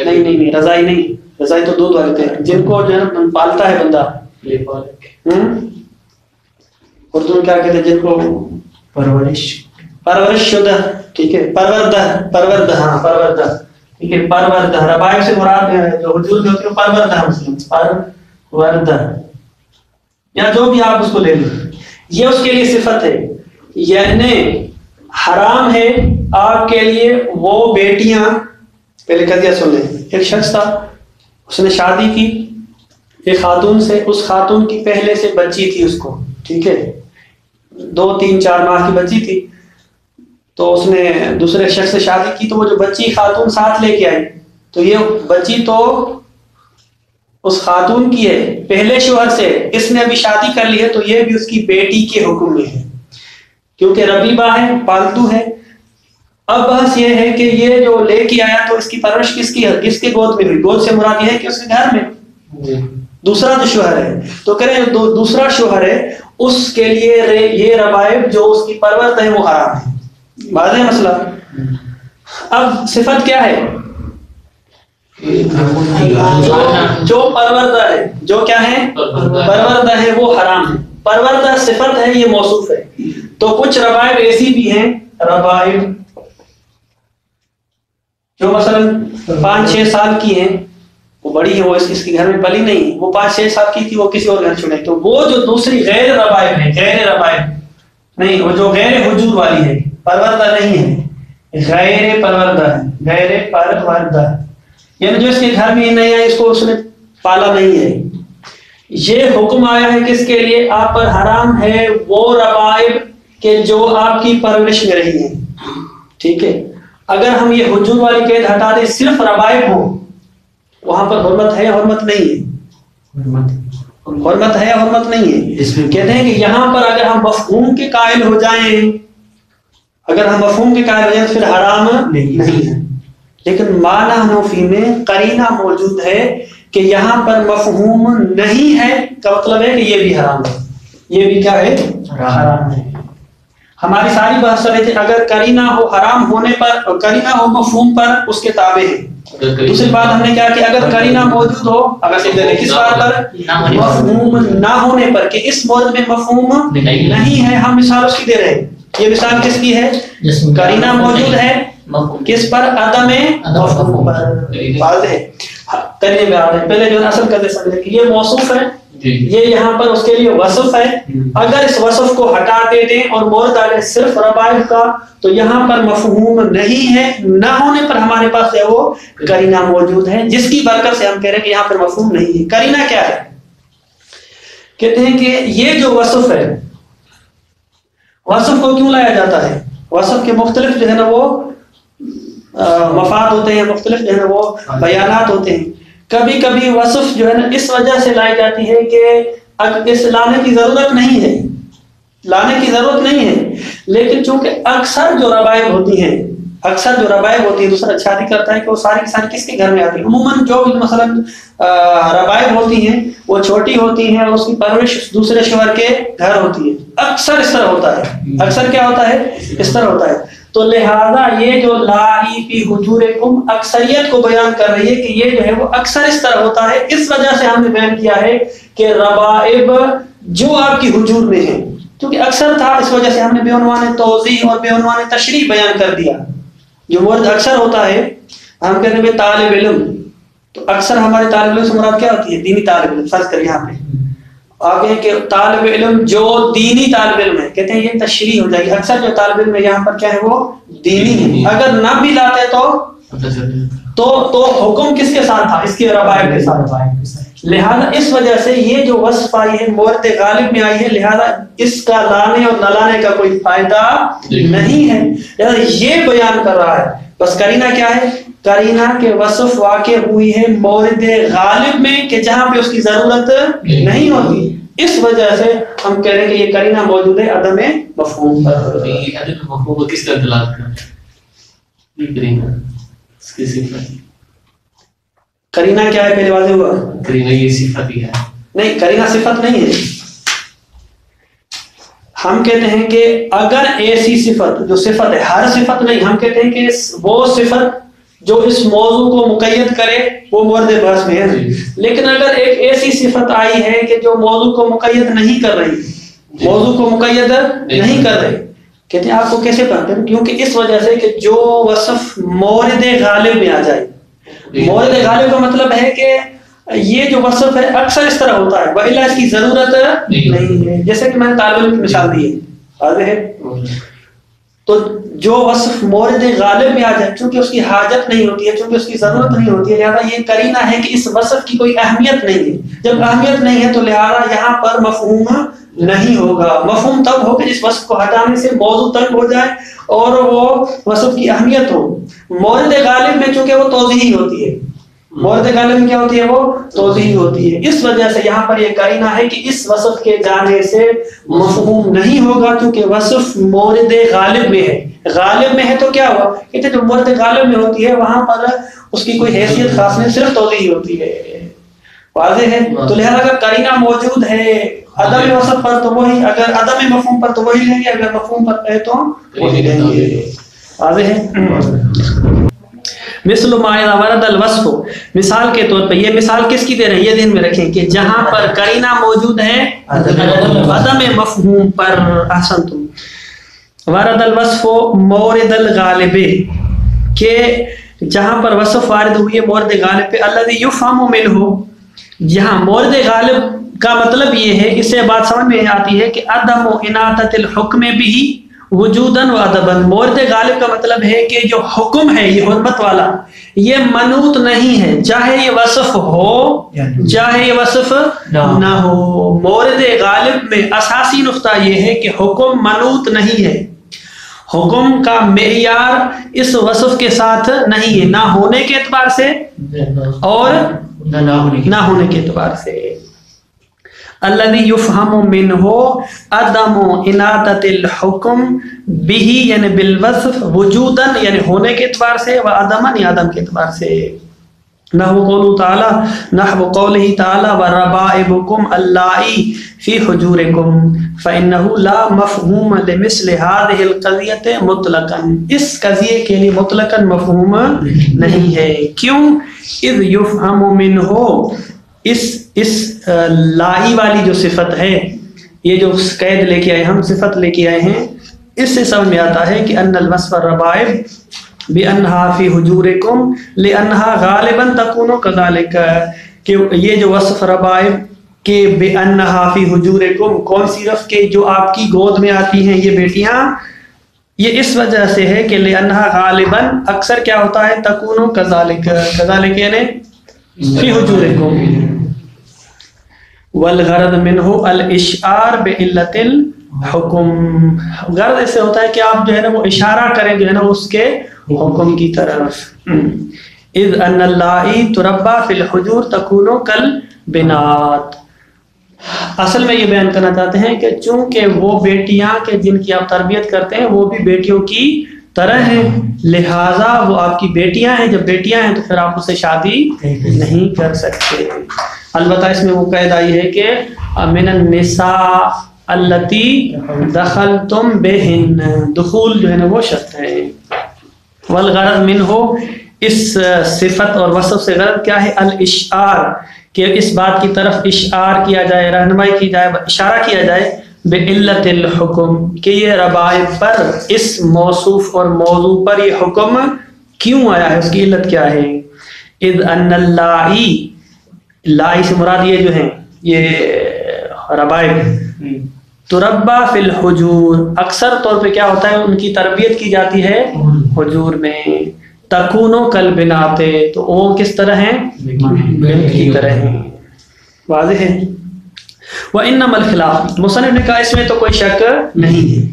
نہیں رضائی نہیں، رضائی تو دودھ والے تھے، جن کو جو ہے نا پالتا ہے بندہ، اردو میں کیا کہتے ہیں جن کو پرورش شدہ، ٹھیک ہے، پروردہ، ہاں پروردہ، ٹھیک ہے، پروردہ، ربائب سے مراد جو حجور میں ہوتی ہے پروردہ مسلم، پروردہ، یا جو بھی آپ اس کو لے لیں، یہ اس کے لیے صفت ہے، یعنی حرام ہے آپ کے لیے وہ بیٹیاں، پہلے قضیہ سن لیں، ایک شخص تھا، اس نے شادی کی ایک خاتون سے، اس خاتون کی پہلے سے بچی تھی اس کو، ٹھیک ہے، 2 3 4 ماہ کی بچی تھی، تو اس نے دوسرے شخص سے شادی کی، تو وہ جو بچی خاتون ساتھ لے کے آئی، تو یہ بچی تو اس خاتون کی ہے پہلے شوہر سے، اس نے ابھی شادی کر لی ہے، تو یہ بھی اس کی بیٹی کے حکم میں ہے، کیونکہ ربیبہ ہے، پالتو ہے۔ اب بحث یہ ہے کہ یہ جو لے کے آیا تو اس کی پرورش کس کی ہے، کس کے گود میں ہوئی؟ گود سے مراد یہ ہے کہ اس کے گھر میں دوسرا جو شوہر ہے، تو کریں دوسرا شوہر ہے، اس کے لیے یہ ربائب جو اس کی پرورت ہے وہ حرام ہے، واضح مسئلہ۔ اب صفت کیا ہے؟ جو پروردہ ہے، جو کیا ہے پروردہ ہے وہ حرام ہے، پروردہ صفت ہے، یہ موصوف ہے۔ تو کچھ ربائب ایسی بھی ہیں، ربائب جو مثلا 5 6 سال کی ہیں، وہ بڑی ہے، وہ اس کے گھر میں پلی نہیں، وہ 5 6 سال کی تھی، وہ کسی اور گھر چھوڑے، تو وہ جو دوسری غیر ربائب ہے، غیر ربائب نہیں، وہ جو غیر حجور والی ہے، پروردہ نہیں ہے، غیر پروردہ ہے، غیر پروردہ، یعنی جو اس کے گھر میں نہیں ہے، اس کو اس نے پالا نہیں ہے، یہ حکم آیا ہے کس کے لیے؟ آپ پر حرام ہے وہ ربائب کہ جو آپ کی پرورش میں رہی ہیں، ٹھیک ہے۔ اگر ہم یہ حجور والی قید ہٹا دیں، صرف ربائب ہو، وہاں پر حرمت ہے یا حرمت نہیں ہے؟ حرمت ہے یا حرمت نہیں ہے؟ کہتے ہیں کہ یہاں پر اگر ہم مفہوم کے قائل ہو جائیں، اگر ہم مفہوم کے قائل ہو جائیں تو پھر حرام نہیں ہے، لیکن معنی نفی میں قرینہ موجود ہے کہ یہاں پر مفہوم نہیں ہے، کا مطلب ہے کہ یہ بھی حرام ہے، یہ بھی کیا ہے؟ حرام ہے۔ ہماری ساری بحث چل رہی تھی اگر قرینہ ہو حرام ہونے پر، قرینہ ہو مفہوم پر، اس کے تابع ہے۔ دوسری بات ہم نے کیا کہ اگر قرینہ موجود ہو، اگر کس بات پر؟ مفہوم نہ ہونے پر، کہ اس مورد میں مفہوم نہیں ہے، ہم مثال اس کی دے رہے ہیں۔ یہ مثال کس کی ہے؟ قرینہ موجود ہے کس پر؟ عدم مفہوم پر، واضح ہے، کرنے میں آ رہے ہیں۔ پہلے جو اصل کرتے سمجھے کہ یہ موصوف ہے، یہ یہاں پر اس کے لیے وصف ہے، اگر اس وصف کو ہٹا دے دیں اور مورد ڈالیں صرف ربائب کا، تو یہاں پر مفہوم نہیں ہے، نہ ہونے پر ہمارے پاس ہے وہ قرینہ موجود ہے، جس کی برکت سے ہم کہہ رہے ہیں کہ یہاں پر مفہوم نہیں ہے۔ قرینہ کیا ہے؟ کہتے ہیں کہ یہ جو وصف ہے، وصف کو کیوں لایا جاتا ہے؟ وصف کے مختلف جو ہے نا وہ مفاد ہوتے ہیں، مختلف جو ہے نا وہ بیانات ہوتے ہیں۔ کبھی کبھی وصف جو ہے نا اس وجہ سے لائی جاتی ہے کہ اس لانے کی ضرورت نہیں ہے، لانے کی ضرورت نہیں ہے، لیکن چونکہ اکثر جو ربائب ہوتی ہیں، دوسرا شادی کرتا ہے کہ وہ ساری کی ساری کس کے گھر میں آتی ہے؟ عموماً جو مثلا ربائب ہوتی ہیں وہ چھوٹی ہوتی ہیں اور اس کی پرورش دوسرے شوہر کے گھر ہوتی ہے، اکثر اس طرح ہوتا ہے، اکثر کیا ہوتا ہے؟ اس طرح ہوتا ہے۔ تو لہذا یہ جو لائی فی حجورکم اکثریت کو بیان کر رہی ہے کہ یہ جو ہے وہ اکثر اس طرح ہوتا ہے، اس وجہ سے ہم نے بیان کیا ہے کہ ربائب جو آپ کی حجور میں ہیں، کیونکہ اکثر تھا اس وجہ سے ہم نے بے عنوان توضیح اور بے عنوان تشریح بیان کر دیا۔ جو مورد اکثر ہوتا ہے، ہم کہتے ہیں طالب علم، تو اکثر ہمارے طالب علم سے مراد کیا ہوتی ہے؟ دینی طالب علم، فرض کر یہاں پہ آگے کہ طالب علم جو دینی طالب علم ہے، کہتے ہیں یہ تشریح ہو جائے گی، اکثر جو طالب علم ہے یہاں پر کیا ہے وہ دینی ہے، اگر نہ بھی لاتے تو حکم کس کے ساتھ تھا؟ اس کے ربائب کے ساتھ، لہذا اس وجہ سے یہ جو وصف آئی ہے مورد غالب میں آئی ہے، لہذا اس کا لانے اور نہ لانے کا کوئی فائدہ نہیں ہے، لہذا یہ بیان کر رہا ہے۔ بس قرینہ کیا ہے؟ قرینہ کے وصف واقع ہوئی ہے مورد غالب میں کہ جہاں پہ اس کی ضرورت نہیں ہوتی، اس وجہ سے ہم کہہ رہے ہیں کہ یہ قرینہ موجود ہے عدم مفہوم پر۔ عدم مفہوم کو کس طرح دلالت کرتا ہے؟ قرینہ اس کی صفت، قرینہ کیا ہے؟ پہلے واضح ہوا، قرینہ یہ صفت ہی ہے، نہیں قرینہ صفت نہیں ہے، ہم کہتے ہیں کہ اگر ایسی صفت جو صفت ہے، ہر صفت نہیں، ہم کہتے ہیں کہ وہ صفت جو اس موضوع کو مقید کرے وہ مورد بحث میں ہے، لیکن اگر ایک ایسی صفت آئی ہے کہ جو موضوع کو مقید نہیں کر رہی، موضوع کو مقید نہیں کر رہی، کہتے ہیں آپ کو کیسے پڑھتے ہیں؟ کیونکہ اس وجہ سے کہ جو وصف مورد غالب میں آ جائے، مورد غالب کا مطلب ہے کہ یہ جو وصف ہے اکثر اس طرح ہوتا ہے، وإلا اس کی ضرورت نہیں ہے، جیسے کہ میں نے طالب علم کی مثال دی ہے، واضح ہے؟ تو جو وصف مورد غالب میں آ جائے، چونکہ اس کی حاجت نہیں ہوتی ہے، چونکہ اس کی ضرورت نہیں ہوتی ہے، لہذا یہ قرینہ ہے کہ اس وصف کی کوئی اہمیت نہیں ہے۔ جب اہمیت نہیں ہے تو لہذا یہاں پر مفہوم نہیں ہوگا۔ مفہوم تب ہو کہ جس وصف کو ہٹانے سے موضوع تنگ ہو جائے اور وہ وصف کی اہمیت ہو۔ مورد غالب میں چونکہ وہ توضیحی ہوتی ہے، مورد غالب میں کیا ہوتی ہے؟ وہ توضیحی ہوتی ہے۔ اس وجہ سے یہاں پر یہ قرینہ ہے کہ اس وصف کے جانے سے مفہوم نہیں ہوگا، کیونکہ وصف مورد غالب میں ہے۔ غالب میں ہے تو کیا ہوا؟ کہتے جو مورد غالب میں ہوتی ہے وہاں پر اس کی کوئی حیثیت خاص نہیں، صرف توضیحی ہوتی ہے۔ واضح ہے؟ تو لہذا اگر قرینہ موجود ہے عدم وصف پر تو وہی، اگر عدم مفہوم پر تو وہی لیں گے، اگر مفہوم پر ہے تو وہی لیں گے۔ واضح ہے؟ مثل ما اذا ورد الوصف، مثال کے طور پہ، یہ مثال کس کی دے رہے ہیں؟ یہ ذہن میں رکھیں کہ جہاں پر قرینہ موجود ہے عدم مفہوم پر، احسنتم، ورد الوصف مورد الغالب، کہ جہاں پر وصف وارد ہوئی ہے مورد غالب پہ، الذی یفہم منہ، جہاں مورد غالب کا مطلب یہ ہے، اس سے بات سمجھ میں آتی ہے کہ عدم اناطۃ الحکم بھی وجوداً و ادباً، مورد غالب کا مطلب ہے کہ جو حکم ہے یہ حرمت والا، یہ منوط نہیں ہے، چاہے یہ وصف ہو چاہے یہ وصف نہ ہو۔ مورد غالب میں اساسی نقطہ یہ ہے کہ حکم منوط نہیں ہے، حکم کا معیار اس وصف کے ساتھ نہیں ہے، نہ ہونے کے اعتبار سے اور نہ ہونے کے اعتبار سے۔ الذی یفہم منہ عدم اناطۃ الحکم بہ، یعنی بالوصف، وجوداً یعنی ہونے کے اعتبار سے، و عدماً یا عدم کے اعتبار سے۔ نحو قولہ تعالی، نحو قولہ تعالی وربائبکم اللائی فی حجورکم فإنہ لا مفہوم لمثل هذه القضیۃ مطلقاً، اس قضیے کے لیے مطلقاً مفہوم نہیں ہے۔ کیوں؟ اذ یفہم منہ، اس لائی والی جو صفت ہے، یہ جو قید لے کے آئے ہم صفت لے کے آئے ہیں، اس سے سمجھ میں آتا ہے کہ ان الوصف الربائب بانہا فی حجورکم لانہا غالبا تکون کذالک، کہ یہ جو وصف ربائب کہ بانہا فی حجورکم، کون سی رف کے جو آپ کی گود میں آتی ہیں یہ بیٹیاں، یہ اس وجہ سے ہے کہ لانہا غالبا اکثر کیا ہوتا ہے، تکون کذالک، کذالک یعنی فی حجورکم، والغرض منہ الاشعار بعلت الحکم، غرض اس سے ہوتا ہے کہ آپ جو ہے نا وہ اشارہ کریں جو ہے نا اس کے حکم کی طرف۔ اذ ان اللائی تربا فی الحجور تکون کالبنات، اصل میں یہ بیان کرنا چاہتے ہیں کہ چونکہ وہ بیٹیاں کہ جن کی آپ تربیت کرتے ہیں وہ بھی بیٹیوں کی طرح ہیں، لہٰذا وہ آپ کی بیٹیاں ہیں، جب بیٹیاں ہیں تو پھر آپ اسے شادی نہیں کر سکتے۔ البتہ اس میں وہ قید آئی ہے کہ من النساء التی دخلتم بہن، دخول جو ہے نا وہ شرط ہے۔ والغرض منہ، اس صفت اور وصف سے غرض کیا ہے؟ الاشعار، کہ اس بات کی طرف اشعار کیا جائے، رہنمائی کی جائے، اشارہ کیا جائے، بعلت الحکم، کہ یہ ربائب پر، اس موصوف اور موضوع پر یہ حکم کیوں آیا ہے، اس کی علت کیا ہے۔ اذ ان اللائی، لائی سے مراد یہ جو ہیں یہ ربائب، تربا فی الحجور، اکثر طور پہ کیا ہوتا ہے ان کی تربیت کی جاتی ہے حجور میں، تکونو کالبنات، تو وہ کس طرح ہیں؟ بنت کی طرح ہیں۔ واضح ہے؟ وانما الخلاف، مصنف نے کہا اس میں تو کوئی شک نہیں ہے،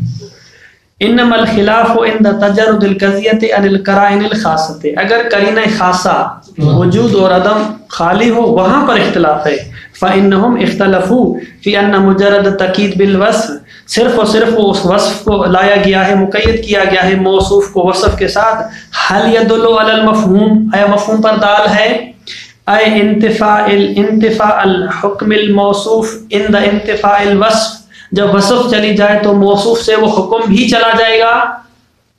انما الخلاف عند تجرد القضیۃ عن القرائن الخاصۃ، اگر قرینہ خاصہ وجود اور عدم خالی ہو وہاں پر اختلاف ہے۔ فإنهم اختلفوا في أن مجرد التأکید بالوصف، صرف اور صرف اس وصف کو لایا گیا ہے، مقید کیا گیا ہے موصوف کو وصف کے ساتھ، هل يدل على المفہوم، آیا مفہوم پر دال ہے، انتفاء الحکم الموصوف عند انتفاء الوصف، جب وصف چلی جائے تو موصوف سے وہ حکم بھی چلا جائے گا،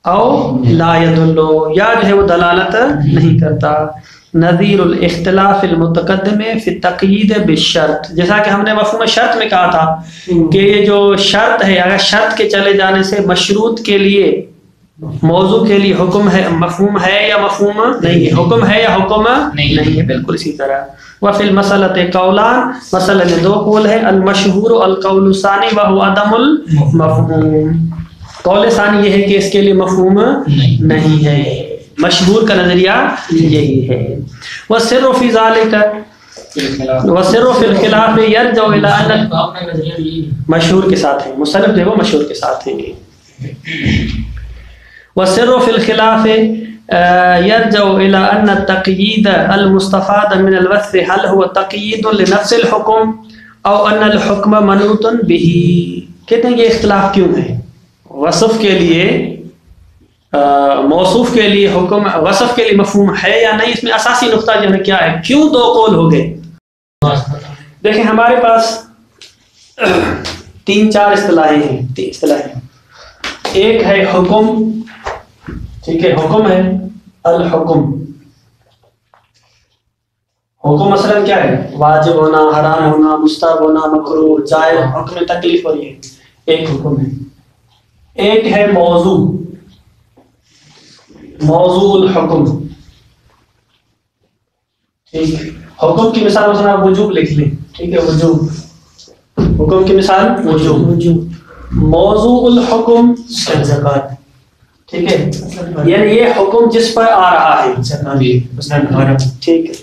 او لا یدلو، یا جو ہے وہ دلالت نہیں کرتا۔ نظیر الاختلاف المتقدم فی التقیید بالشرط، جیسا کہ ہم نے مفہوم شرط میں کہا تھا کہ یہ جو شرط ہے، اگر شرط کے چلے جانے سے مشروط کے لیے موضوع کے لیے حکم ہے، مفہوم ہے یا مفہوم نہیں ہے، حکم ہے یا حکم نہیں ہے، بالکل اسی طرح۔ وفی المسألۃ قولان، مسئلہ میں دو قول ہے، المشہور القول الثانی وہو عدم المفہوم، قول ثانی یہ ہے کہ اس کے لیے مفہوم نہیں ہے، مشہور کا نظریہ یہی ہے۔ والسر فی ذلک، والسر فی الخلاف یرجع الی ان، مشہور کے ساتھ ہے، مصنف جو ہے وہ مشہور کے ساتھ ہیں۔ والسر فی الخلاف يرجع إلى أن التقييد المستفاد من الوصف هل هو تقييد لنفس الحكم أو أن الحكم منوط به۔ کہتے ہیں یہ اختلاف کیوں ہے، وصف کے لیے موصوف کے لیے حکم، وصف کے لیے مفہوم ہے یا نہیں، اس میں اساسی نقطہ جو ہے کیا ہے، کیوں دو قول ہو گئے؟ دیکھیں ہمارے پاس 3-4 اصطلاحیں ہیں، 3 اصطلاحیں۔ ایک ہے حکم، ٹھیک ہے، حکم ہے الحکم، حکم مثلا کیا ہے، واجب ہونا، حرام ہونا، مستحب ہونا، مکروہ، جائز، حکم تکلیف، اور یہ ایک حکم ہے۔ ایک ہے موضوع، موضوع الحکم، ٹھیک، حکم کی مثال مثلا وجوب لکھ لیں، ٹھیک ہے، وجوب، حکم کی مثال وجوب۔ موضوع الحکم زکات، ٹھیک ہے، یعنی یہ حکم جس پر آ رہا ہے، ٹھیک ہے،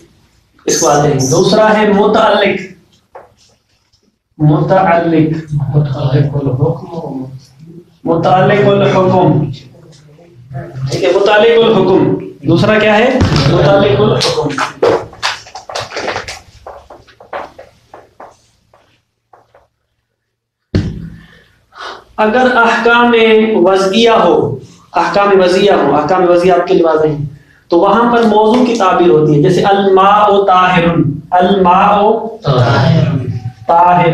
اس کو آتے ہیں۔ دوسرا ہے متعلق، متعلق، متعلق الحکم، ٹھیک ہے، متعلق الحکم، دوسرا کیا ہے، متعلق الحکم۔ اگر احکام وضعیہ ہو، احکام وضعیہ ہو، احکام وضعیہ آپ کے لیے واضح ہیں، تو وہاں پر موضوع کی تعبیر ہوتی ہے، جیسے الماء طاہر، الماء طاہر،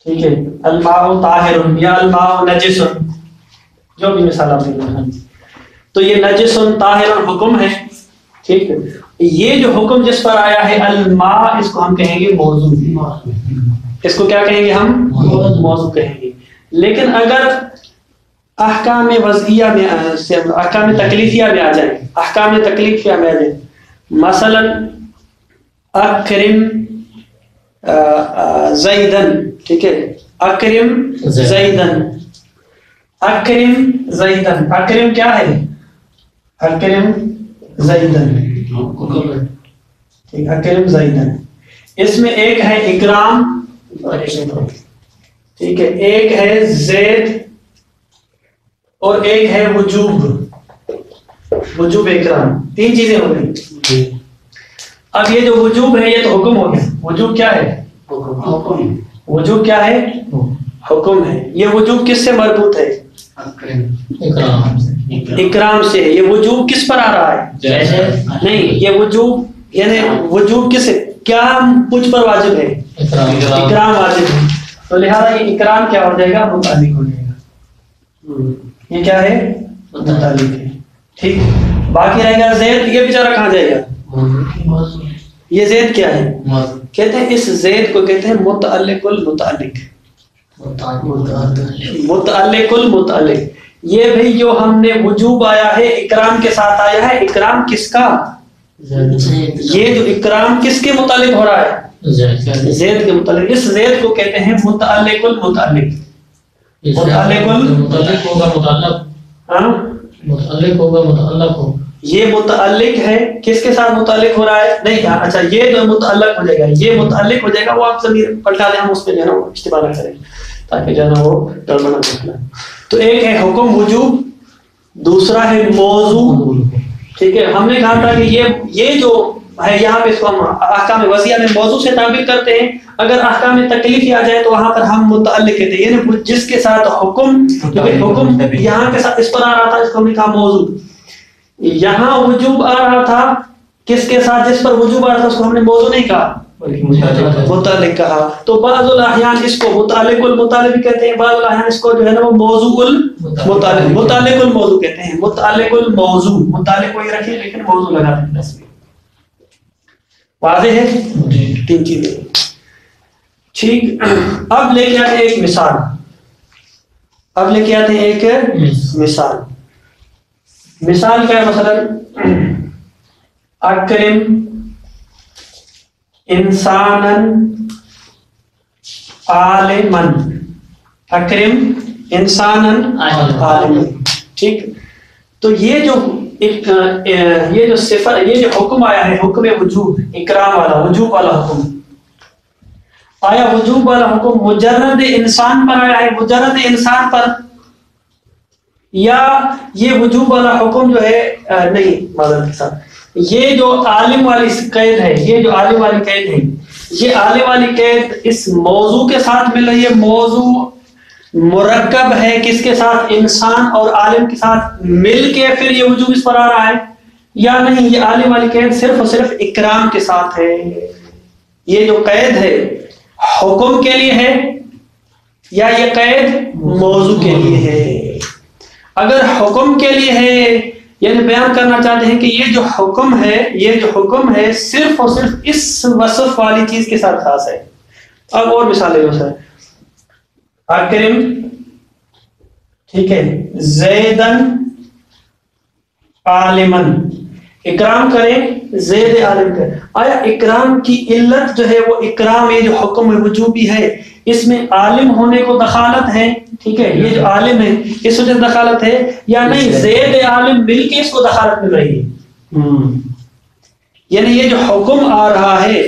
ٹھیک ہے، الماء طاہر یا الماء نجس، جو بھی مثال آپ دیں، تو یہ نجس طاہر حکم ہے، ٹھیک ہے۔ یہ جو حکم جس پر آیا ہے الماء، اس کو ہم کہیں گے موضوع، اس کو کیا کہیں گے ہم، موضوع کہیں گے۔ لیکن اگر احکام وضعیہ میں، احکام تکلیفیہ میں آ جائیں، احکام تکلیفیہ میں آ جائیں، مثلا اکرم زیدن، ٹھیک ہے، اکرم زیدن، اکرم زیدن، اکرم کیا ہے، اکرم زیدن، ٹھیک، اکرم زیدن، اس میں ایک ہے اکرام، ٹھیک ہے، ایک ہے زید اور ایک ہے وجوب، وجوب اکرام، 3 چیزیں ہو گئی۔ اب یہ جو وجوب ہے یہ تو حکم ہو گیا، وجوب کیا ہے، حکم، وجوب کیا ہے، حکم ہے۔ یہ وجوب کس سے مربوط ہے، اکرام سے۔ یہ وجوب کس پر آ رہا ہے، نہیں، یہ وجوب یعنی وجوب کس، کیا مجھ پر واجب ہے، اکرام واجب ہے، تو لہذا یہ اکرام کیا ہو جائے گا، متعلق ہو جائے گا، یہ کیا ہے، متعلق ہے، ٹھیک۔ باقی رہے گا زید، یہ بیچارہ کہاں جائے گا، یہ زید کیا ہے، کہتے ہیں اس زید کو کہتے ہیں متعلق المتعلق، متعلق المتعلق۔ یہ بھی جو ہم نے وجوب آیا ہے اکرام کے ساتھ آیا ہے، اکرام کس کا، یہ جو اکرام کس کے متعلق ہو رہا ہے، زید کے متعلق، اس زید کو کہتے ہیں متعلق المتعلق، متعلق متعلق ہوگا متعلق، ہاں متعلق ہوگا متعلق ہو، یہ متعلق ہے، کس کے ساتھ متعلق ہو رہا ہے، نہیں، اچھا یہ جو متعلق ہو جائے گا، یہ متعلق ہو جائے گا، وہ آپ ضمیر پلٹا دیں، ہم اس پہ جو ہے نا اشتباہ نہ کریں تاکہ جو ہے نا وہ گڑبڑ نہ کرنا۔ تو ایک ہے حکم وجوب، دوسرا ہے موضوع، ٹھیک ہے۔ ہم نے کہا تھا کہ یہ جو ہے یہاں پہ اس کو ہم احکام وضعیہ میں موضوع سے تعبیر کرتے ہیں، اگر احکام تکلیفی آ جائے تو وہاں پر ہم متعلق کہتے ہیں، یعنی جس کے ساتھ حکم، حکم یہاں کے ساتھ اس پر آ رہا تھا، اس کو ہم نے کہا موضوع۔ یہاں وجوب آ رہا تھا کس کے ساتھ، جس پر وجوب آ رہا تھا اس کو ہم نے موضوع نہیں کہا، متعلق کہا. تو بعض الاحیان اس کو متعلق المتعلق بھی کہتے ہیں, بعض الاحیان اس کو جو ہے نا وہ موضوع المتعلق متعلق الموضوع کہتے ہیں. متعلق الموضوع, متعلق کوئی رکھیے لیکن موضوع لگا دیں بس. واضح ہے؟ تین چیزیں ٹھیک. اب لے کے آتے ہیں ایک مثال. اب لے کے آتے ہیں ایک مثال. مثال کیا ہے؟ مثلا اکرم انسانا عالما, اکرم انسانا عالما. ٹھیک. تو یہ جو ایک یہ جو صفت, یہ جو حکم آیا ہے حکم وجوب, اکرام والا, وجوب والا حکم آیا. وجوب والا حکم مجرد انسان پر آیا ہے, مجرد انسان پر, یا یہ وجوب والا حکم جو ہے نہیں معذرت کے ساتھ, یہ جو عالم والی قید ہے, یہ جو عالم والی قید ہے, یہ عالم والی قید اس موضوع کے ساتھ مل رہی ہے. موضوع مرکب ہے کس کے ساتھ؟ انسان اور عالم کے ساتھ مل کے پھر یہ وجوب اس پر آ رہا ہے, یا نہیں یہ عالم والی قید صرف اور صرف اکرام کے ساتھ ہے. یہ جو قید ہے حکم کے لیے ہے یا یہ قید موضوع کے لیے ہے؟ اگر حکم کے لیے ہے, یعنی بیان کرنا چاہتے ہیں کہ یہ جو حکم ہے, یہ جو حکم ہے صرف اور صرف اس وصف والی چیز کے ساتھ خاص ہے. اب اور مثالیں لو سر. اکرم, ٹھیک ہے, زیدن عالمن, اکرام کریں زید عالم کریں. آیا اکرام کی علت جو ہے وہ اکرام, یہ جو حکم وجوبی ہے اس میں عالم ہونے کو دخالت ہے, ٹھیک ہے, یہ جو عالم ہے اس وجہ سے دخالت ہے, یا نہیں زید عالم مل کے اس کو دخالت مل رہی ہے؟ یعنی یہ جو حکم آ رہا ہے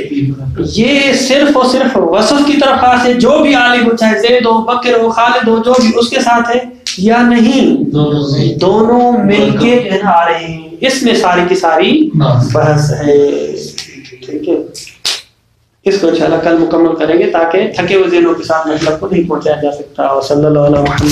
یہ صرف اور صرف وصف کی طرف خاص ہے, جو بھی عالم ہو, چاہے زید ہو, بکر ہو, خالد ہو, جو بھی اس کے ساتھ ہے, یا نہیں دونوں مل کے جو ہے نا آ رہے ہیں. اس میں ساری کی ساری بحث ہے. ٹھیک ہے, اس کو انشاءاللہ کل مکمل کریں گے تاکہ تھکے ہوئے ذہنوں کے ساتھ مطلب کو نہیں پہنچایا جا سکتا. اور صلی اللہ علیہ محمد